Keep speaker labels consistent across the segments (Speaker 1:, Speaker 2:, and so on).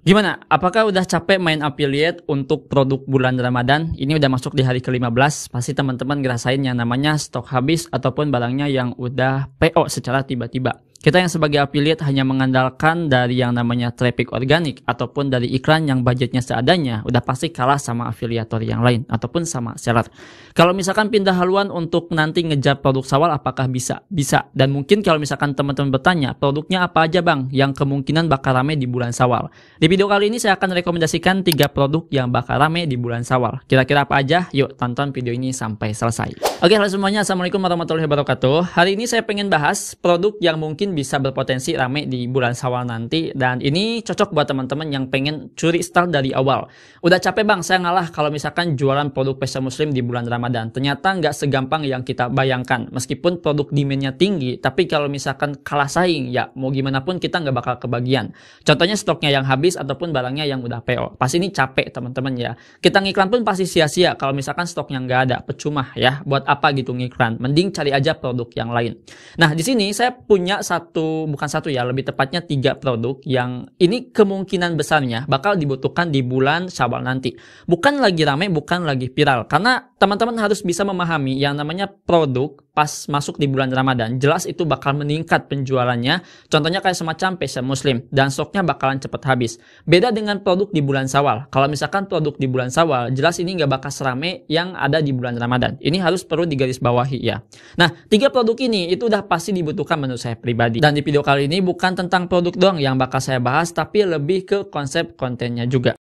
Speaker 1: Gimana? Apakah udah capek main affiliate untuk produk bulan Ramadan? Ini udah masuk di hari ke-15. Pasti teman-teman ngerasain yang namanya stok habis ataupun barangnya yang udah PO secara tiba-tiba. Kita yang sebagai affiliate hanya mengandalkan dari yang namanya traffic organik ataupun dari iklan yang budgetnya seadanya, udah pasti kalah sama afiliator yang lain ataupun sama seller. Kalau misalkan pindah haluan untuk nanti ngejar produk Syawal, apakah bisa? Bisa. Dan mungkin kalau misalkan teman-teman bertanya, produknya apa aja bang yang kemungkinan bakal rame di bulan Syawal? Di video kali ini saya akan rekomendasikan 3 produk yang bakal rame di bulan Syawal. Kira-kira apa aja? Yuk tonton video ini sampai selesai. Oke, halo semuanya. Assalamualaikum warahmatullahi wabarakatuh. Hari ini saya pengen bahas produk yang mungkin bisa berpotensi rame di bulan Syawal nanti. Dan ini cocok buat teman-teman yang pengen curi start dari awal. Udah capek bang, saya ngalah kalau misalkan jualan produk pesta muslim di bulan Ramadan. Ternyata nggak segampang yang kita bayangkan. Meskipun produk demand-nya tinggi, tapi kalau misalkan kalah saing, ya mau gimana pun kita nggak bakal kebagian. Contohnya stoknya yang habis ataupun barangnya yang udah PO. Pasti ini capek teman-teman ya. Kita ngiklan pun pasti sia-sia kalau misalkan stoknya nggak ada, percuma ya. Buat apa gitu ngiklan? Mending cari aja produk yang lain. Nah, di sini saya punya lebih tepatnya 3 produk yang ini kemungkinan besarnya bakal dibutuhkan di bulan Syawal nanti. Bukan lagi rame, bukan lagi viral. Karena teman-teman harus bisa memahami yang namanya produk pas masuk di bulan Ramadan, jelas itu bakal meningkat penjualannya. Contohnya kayak semacam pesta muslim dan stoknya bakalan cepet habis. Beda dengan produk di bulan Syawal. Kalau misalkan produk di bulan Syawal, jelas ini nggak bakal serame yang ada di bulan Ramadan. Ini harus perlu digarisbawahi ya. Nah, 3 produk ini itu udah pasti dibutuhkan menurut saya pribadi. Dan di video kali ini bukan tentang produk doang yang bakal saya bahas, tapi lebih ke konsep kontennya juga.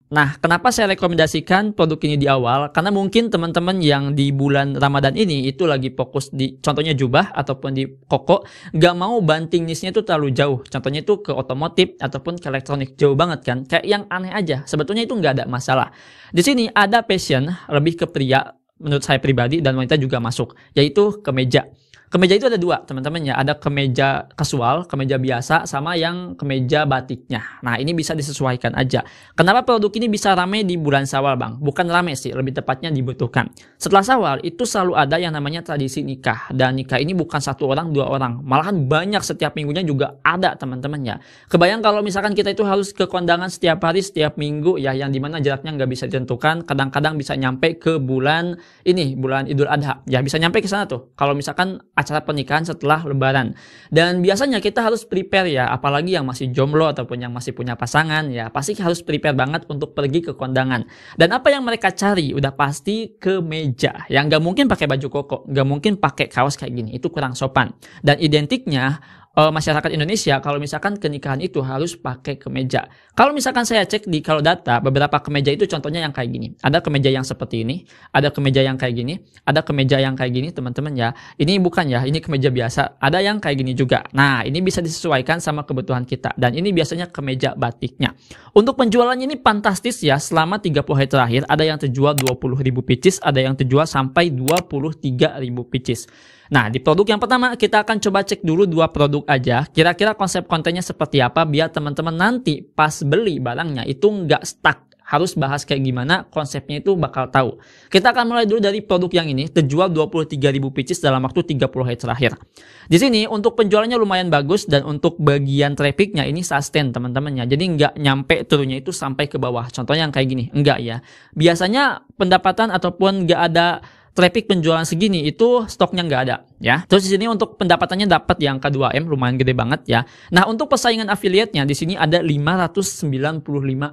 Speaker 1: Nah, kenapa saya rekomendasikan produk ini di awal? Karena mungkin teman-teman yang di bulan Ramadan ini itu lagi fokus di contohnya jubah ataupun di koko, gak mau banting niche-nya itu terlalu jauh. Contohnya itu ke otomotif ataupun ke elektronik, jauh banget kan? Kayak yang aneh aja. Sebetulnya itu nggak ada masalah. Di sini ada passion lebih ke pria menurut saya pribadi dan wanita juga masuk, yaitu kemeja. Kemeja itu ada 2 teman-teman ya, ada kemeja kasual, kemeja biasa, sama yang kemeja batiknya. Nah, ini bisa disesuaikan aja. Kenapa produk ini bisa rame di bulan Syawal bang? Bukan rame sih, lebih tepatnya dibutuhkan. Setelah Syawal itu selalu ada yang namanya tradisi nikah. Dan nikah ini bukan 1 orang, 2 orang. Malahan banyak, setiap minggunya juga ada teman-teman ya. Kebayang kalau misalkan kita itu harus ke kondangan setiap hari, setiap minggu ya, yang dimana jaraknya nggak bisa ditentukan. Kadang-kadang bisa nyampe ke bulan ini, bulan Idul Adha. Ya bisa nyampe ke sana tuh. Kalau misalkan acara pernikahan setelah lebaran. Dan biasanya kita harus prepare ya, apalagi yang masih jomblo ataupun yang masih punya pasangan ya, pasti harus prepare banget untuk pergi ke kondangan. Dan apa yang mereka cari udah pasti kemeja. Yang nggak mungkin pakai baju koko, nggak mungkin pakai kaos kayak gini, itu kurang sopan. Dan identiknya masyarakat Indonesia kalau misalkan kenikahan itu harus pakai kemeja. Kalau misalkan saya cek di kalau data, beberapa kemeja itu contohnya yang kayak gini. Ada kemeja yang seperti ini, ada kemeja yang kayak gini, ada kemeja yang kayak gini teman-teman ya. Ini bukan ya, ini kemeja biasa. Ada yang kayak gini juga. Nah, ini bisa disesuaikan sama kebutuhan kita. Dan ini biasanya kemeja batiknya. Untuk penjualannya ini fantastis ya, selama 30 hari terakhir ada yang terjual 20.000 pieces, ada yang terjual sampai 23.000 pieces. Nah, di produk yang pertama kita akan coba cek dulu 2 produk aja. Kira-kira konsep kontennya seperti apa biar teman-teman nanti pas beli barangnya itu nggak stuck. Harus bahas kayak gimana konsepnya itu bakal tahu. Kita akan mulai dulu dari produk yang ini, terjual 23.000 pieces dalam waktu 30 hari terakhir. Di sini untuk penjualannya lumayan bagus dan untuk bagian trafficnya ini sustain teman-temannya. Jadi nggak nyampe turunnya itu sampai ke bawah. Contohnya yang kayak gini, enggak ya. Biasanya pendapatan ataupun nggak ada traffic penjualan segini itu stoknya nggak ada ya. Terus di sini untuk pendapatannya dapat di angka 2M, lumayan gede banget ya. Nah, untuk persaingan affiliate-nya di sini ada 595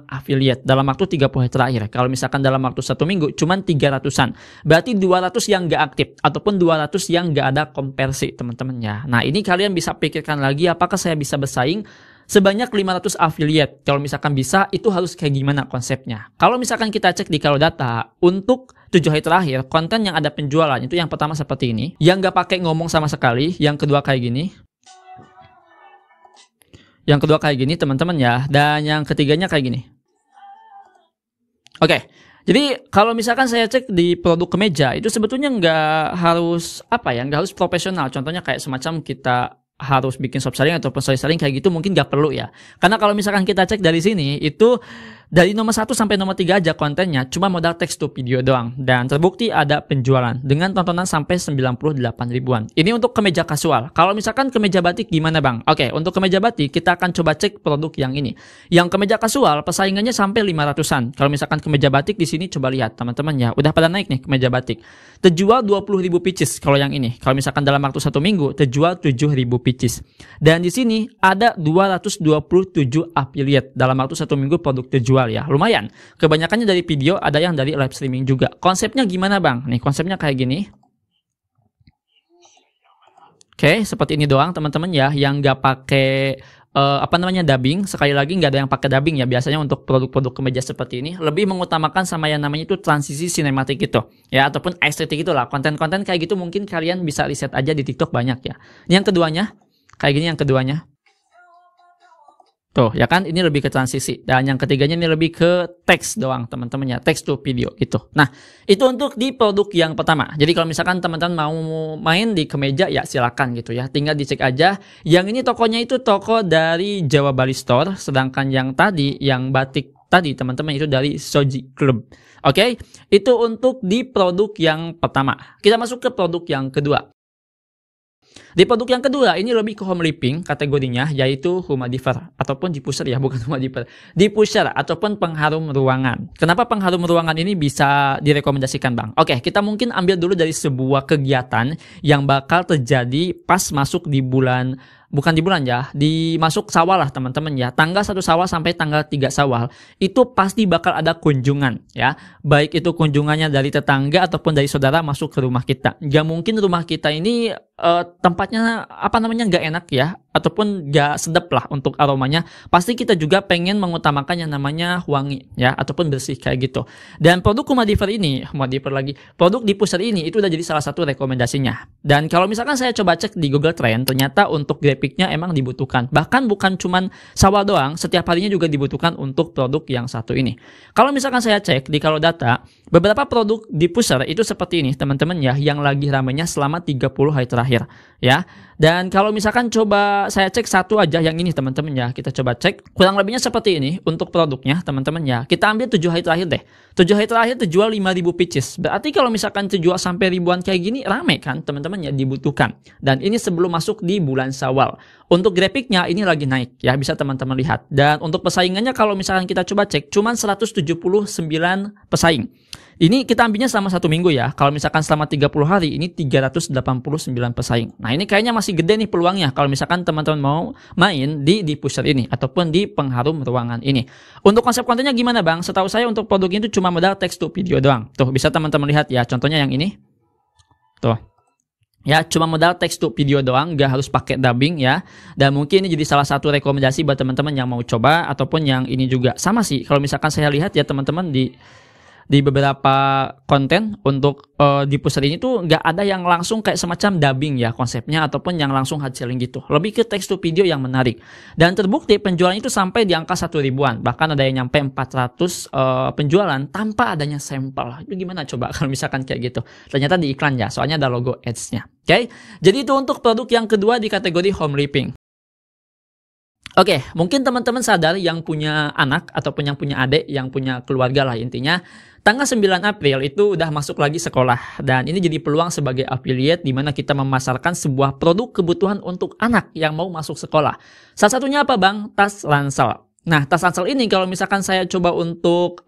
Speaker 1: affiliate dalam waktu 30 hari terakhir. Kalau misalkan dalam waktu 1 minggu cuman 300-an. Berarti 200 yang nggak aktif ataupun 200 yang nggak ada konversi teman-teman ya. Nah, ini kalian bisa pikirkan lagi apakah saya bisa bersaing sebanyak 500 affiliate. Kalau misalkan bisa, itu harus kayak gimana konsepnya. Kalau misalkan kita cek di kalau data, untuk 7 hari terakhir, konten yang ada penjualan, itu yang pertama seperti ini. Yang nggak pakai ngomong sama sekali. Yang kedua kayak gini. Yang kedua kayak gini, teman-teman ya. Dan yang ketiganya kayak gini. Oke. Jadi kalau misalkan saya cek di produk kemeja, itu sebetulnya nggak harus, nggak harus profesional. Contohnya kayak semacam kita harus bikin shop selling ataupun story selling kayak gitu mungkin nggak perlu ya. Karena kalau misalkan kita cek dari sini itu Dari nomor 1 sampai nomor 3 aja kontennya cuma modal text to video doang. Dan terbukti ada penjualan dengan tontonan sampai 98 ribuan. Ini untuk kemeja kasual. Kalau misalkan kemeja batik gimana bang? Oke, untuk kemeja batik kita akan coba cek produk yang ini. Yang kemeja kasual persaingannya sampai 500-an. Kalau misalkan kemeja batik di sini coba lihat teman-teman ya. Udah pada naik nih kemeja batik. Terjual 20.000 pieces kalau yang ini. Kalau misalkan dalam waktu 1 minggu terjual 7.000 pieces. Dan di sini ada 227 affiliate dalam waktu 1 minggu produk terjual. Ya lumayan, kebanyakannya dari video, ada yang dari live streaming juga. Konsepnya gimana bang? Nih konsepnya kayak gini. Oke, seperti ini doang teman-teman ya, yang nggak pakai dubbing. Sekali lagi nggak ada yang pakai dubbing ya. Biasanya untuk produk-produk kemeja seperti ini lebih mengutamakan sama yang namanya itu transisi sinematik gitu ya, ataupun estetik itulah. Konten-konten kayak gitu mungkin kalian bisa riset aja di TikTok banyak ya. Ini yang keduanya kayak gini, yang keduanya tuh ya kan, ini lebih ke transisi. Dan yang ketiganya ini lebih ke teks doang teman-teman ya, teks to video gitu. Nah itu untuk di produk yang pertama. Jadi kalau misalkan teman-teman mau main di kemeja ya silakan gitu ya, tinggal dicek aja. Yang ini tokonya itu toko dari Jawa Bali Store, sedangkan yang tadi yang batik tadi teman-teman itu dari Soji Club. Oke, itu untuk di produk yang pertama. Kita masuk ke produk yang kedua. Di produk yang kedua ini lebih ke home living kategorinya, yaitu humidifier ataupun diffuser ya, bukan humidifier, diffuser ataupun pengharum ruangan. Kenapa pengharum ruangan ini bisa direkomendasikan bang? Oke, kita mungkin ambil dulu dari sebuah kegiatan yang bakal terjadi pas masuk di bulan, bukan di bulan ya, di masuk Syawal lah teman-teman ya. Tanggal 1 Syawal sampai tanggal 3 Syawal itu pasti bakal ada kunjungan ya. Baik itu kunjungannya dari tetangga ataupun dari saudara masuk ke rumah kita. Gak mungkin rumah kita ini tempatnya gak enak ya, ataupun gak sedap lah untuk aromanya. Pasti kita juga pengen mengutamakan yang namanya wangi ya, ataupun bersih kayak gitu. Dan produk produk diffuser ini itu udah jadi salah satu rekomendasinya. Dan kalau misalkan saya coba cek di Google Trend, ternyata untuk grafiknya emang dibutuhkan. Bahkan bukan cuman Syawal doang, setiap harinya juga dibutuhkan untuk produk yang satu ini. Kalau misalkan saya cek di Kalodata, beberapa produk diffuser itu seperti ini teman-teman ya, yang lagi ramainya selama 30 hari terakhir ya. Dan kalau misalkan coba saya cek satu aja yang ini teman-teman ya, kita coba cek kurang lebihnya seperti ini untuk produknya teman-teman ya. Kita ambil 7 hari terakhir deh. 7 hari terakhir terjual 5.000 pieces. Berarti kalau misalkan terjual sampai ribuan kayak gini, rame kan teman-teman ya, dibutuhkan. Dan ini sebelum masuk di bulan Syawal. Untuk grafiknya ini lagi naik ya, bisa teman-teman lihat. Dan untuk pesaingannya kalau misalkan kita coba cek, cuman 179 pesaing. Ini kita ambilnya selama 1 minggu ya. Kalau misalkan selama 30 hari ini 389 pesaing. Nah ini kayaknya masih gede nih peluangnya kalau misalkan teman-teman mau main di diffuser ini ataupun di pengharum ruangan ini. Untuk konsep kontennya gimana bang? Setahu saya untuk produk ini tuh cuma modal text to video doang. Tuh bisa teman-teman lihat ya, contohnya yang ini. Tuh. Ya, cuma modal text to video doang, gak harus pakai dubbing ya. Dan mungkin ini jadi salah satu rekomendasi buat teman-teman yang mau coba, ataupun yang ini juga sama sih. Kalau misalkan saya lihat ya teman-teman di beberapa konten untuk diffuser ini tuh nggak ada yang langsung kayak semacam dubbing ya konsepnya, ataupun yang langsung hard selling gitu. Lebih ke text to video yang menarik. Dan terbukti penjualannya itu sampai di angka 1 ribuan. Bahkan ada yang nyampe 400 penjualan tanpa adanya sampel. Itu gimana coba kalau misalkan kayak gitu? Ternyata di iklan ya, soalnya ada logo ads-nya. Oke, jadi itu untuk produk yang kedua di kategori home living. Oke, mungkin teman-teman sadar yang punya anak ataupun yang punya adik, yang punya keluarga lah intinya, tanggal 9 April itu udah masuk lagi sekolah. Dan ini jadi peluang sebagai affiliate di mana kita memasarkan sebuah produk kebutuhan untuk anak yang mau masuk sekolah. Salah satunya apa bang? Tas ransel. Nah, tas ransel ini kalau misalkan saya coba untuk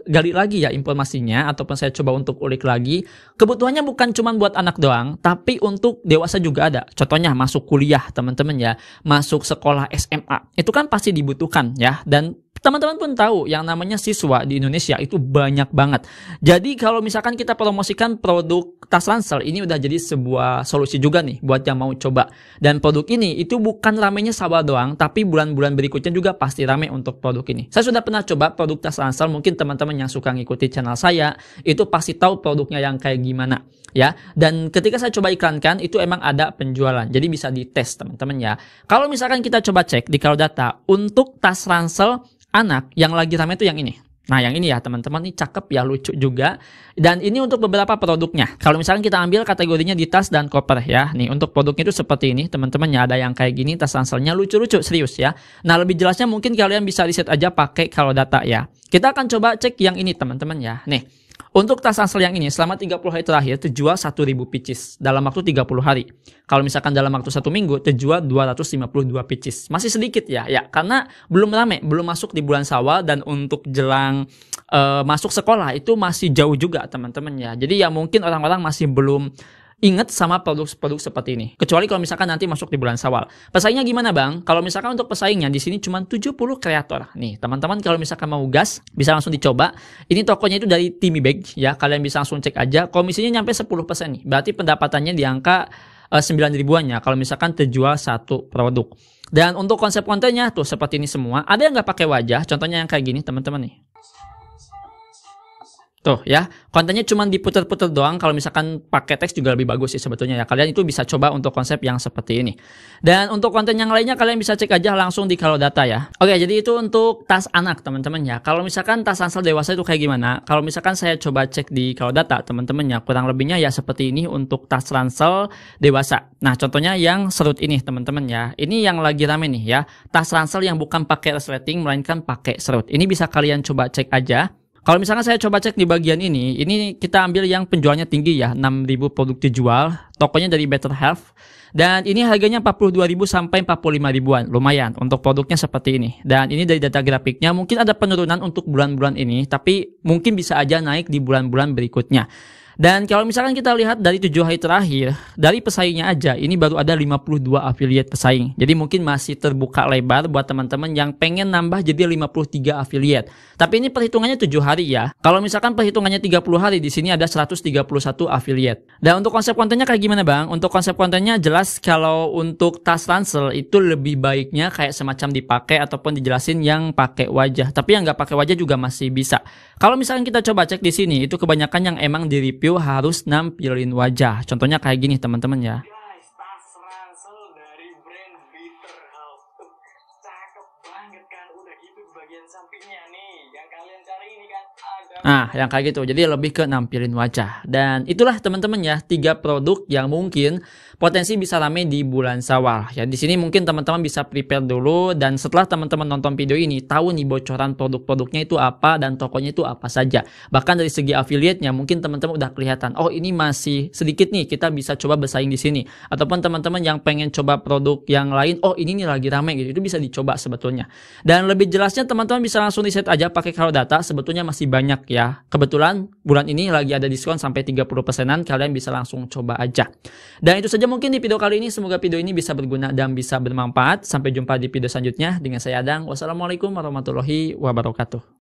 Speaker 1: gali lagi ya informasinya, ataupun saya coba untuk ulik lagi, kebutuhannya bukan cuma buat anak doang, tapi untuk dewasa juga ada. Contohnya masuk kuliah teman-teman ya, masuk sekolah SMA, itu kan pasti dibutuhkan ya. Dan teman-teman pun tahu yang namanya siswa di Indonesia itu banyak banget. Jadi kalau misalkan kita promosikan produk tas ransel ini udah jadi sebuah solusi juga nih buat yang mau coba. Dan produk ini itu bukan ramenya Syawal doang, tapi bulan-bulan berikutnya juga pasti rame untuk produk ini. Saya sudah pernah coba produk tas ransel, mungkin teman-teman yang suka ngikuti channel saya itu pasti tahu produknya yang kayak gimana ya. Dan ketika saya coba iklankan itu emang ada penjualan. Jadi bisa dites teman-teman ya. Kalau misalkan kita coba cek di Kalodata untuk tas ransel anak yang lagi ramai itu yang ini. Nah, yang ini ya teman-teman, ini cakep ya, lucu juga. Dan ini untuk beberapa produknya. Kalau misalkan kita ambil kategorinya di tas dan koper ya. Nih, untuk produknya itu seperti ini teman-teman ya. Ada yang kayak gini, tas ranselnya lucu-lucu, serius ya. Nah, lebih jelasnya mungkin kalian bisa riset aja pakai Kalodata ya. Kita akan coba cek yang ini teman-teman ya. Nih, untuk tas ransel yang ini selama 30 hari terakhir terjual 1.000 pieces dalam waktu 30 hari. Kalau misalkan dalam waktu 1 minggu terjual 252 pieces. Masih sedikit ya, karena belum rame, belum masuk di bulan Syawal, dan untuk jelang masuk sekolah itu masih jauh juga teman-teman ya. Jadi ya mungkin orang-orang masih belum ingat sama produk-produk seperti ini. Kecuali kalau misalkan nanti masuk di bulan Syawal. Pesaingnya gimana bang? Kalau misalkan untuk pesaingnya di sini cuma 70 kreator. Nih teman-teman kalau misalkan mau gas bisa langsung dicoba. Ini tokonya itu dari Timmy Bag ya. Kalian bisa langsung cek aja. Komisinya nyampe 10% nih. Berarti pendapatannya di angka 9 ribuan ya. Kalau misalkan terjual satu produk. Dan untuk konsep kontennya tuh seperti ini semua. Ada yang nggak pakai wajah. Contohnya yang kayak gini teman-teman nih. Tuh ya, kontennya cuma diputer-puter doang. Kalau misalkan pakai teks juga lebih bagus sih sebetulnya ya. Kalian itu bisa coba untuk konsep yang seperti ini. Dan untuk konten yang lainnya kalian bisa cek aja langsung di Kalodata ya. Oke, jadi itu untuk tas anak teman-teman ya. Kalau misalkan tas ransel dewasa itu kayak gimana? Kalau misalkan saya coba cek di Kalodata teman-teman ya, kurang lebihnya ya seperti ini untuk tas ransel dewasa. Nah, contohnya yang serut ini teman-teman ya. Ini yang lagi rame nih ya. Tas ransel yang bukan pakai resleting melainkan pakai serut. Ini bisa kalian coba cek aja. Kalau misalkan saya coba cek di bagian ini kita ambil yang penjualnya tinggi ya, 6.000 produk dijual, tokonya dari Better Health. Dan ini harganya 42.000 sampai 45 ribuan, lumayan untuk produknya seperti ini. Dan ini dari data grafiknya, mungkin ada penurunan untuk bulan-bulan ini, tapi mungkin bisa aja naik di bulan-bulan berikutnya. Dan kalau misalkan kita lihat dari 7 hari terakhir, dari pesaingnya aja, ini baru ada 52 affiliate pesaing. Jadi mungkin masih terbuka lebar buat teman-teman yang pengen nambah jadi 53 affiliate. Tapi ini perhitungannya 7 hari ya. Kalau misalkan perhitungannya 30 hari, di sini ada 131 affiliate. Dan untuk konsep kontennya kayak gimana bang? Untuk konsep kontennya jelas kalau untuk tas ransel itu lebih baiknya kayak semacam dipakai ataupun dijelasin yang pakai wajah. Tapi yang nggak pakai wajah juga masih bisa. Kalau misalkan kita coba cek di sini, itu kebanyakan yang emang di review harus nampilin wajah. Contohnya kayak gini teman-teman ya.
Speaker 2: Guys, tas ransel dari brand Better Health. Cakep banget kan. Udah gitu bagian sampingnya nih. Yang kalian cari ini kan ada.
Speaker 1: Nah, yang kayak gitu. Jadi lebih ke nampilin wajah. Dan itulah teman-teman ya, 3 produk yang mungkin potensi bisa rame di bulan Syawal. Ya, di sini mungkin teman-teman bisa prepare dulu, dan setelah teman-teman nonton video ini tahu nih bocoran produk-produknya itu apa dan tokonya itu apa saja. Bahkan dari segi affiliate-nya mungkin teman-teman udah kelihatan, oh ini masih sedikit nih, kita bisa coba bersaing di sini. Ataupun teman-teman yang pengen coba produk yang lain, oh ini nih lagi rame gitu. Itu bisa dicoba sebetulnya. Dan lebih jelasnya teman-teman bisa langsung riset aja pakai Kalodata, sebetulnya masih banyak ya. Kebetulan bulan ini lagi ada diskon sampai 30%-an, kalian bisa langsung coba aja. Dan itu saja mungkin di video kali ini. Semoga video ini bisa berguna dan bisa bermanfaat. Sampai jumpa di video selanjutnya dengan saya Adang. Wassalamualaikum warahmatullahi wabarakatuh.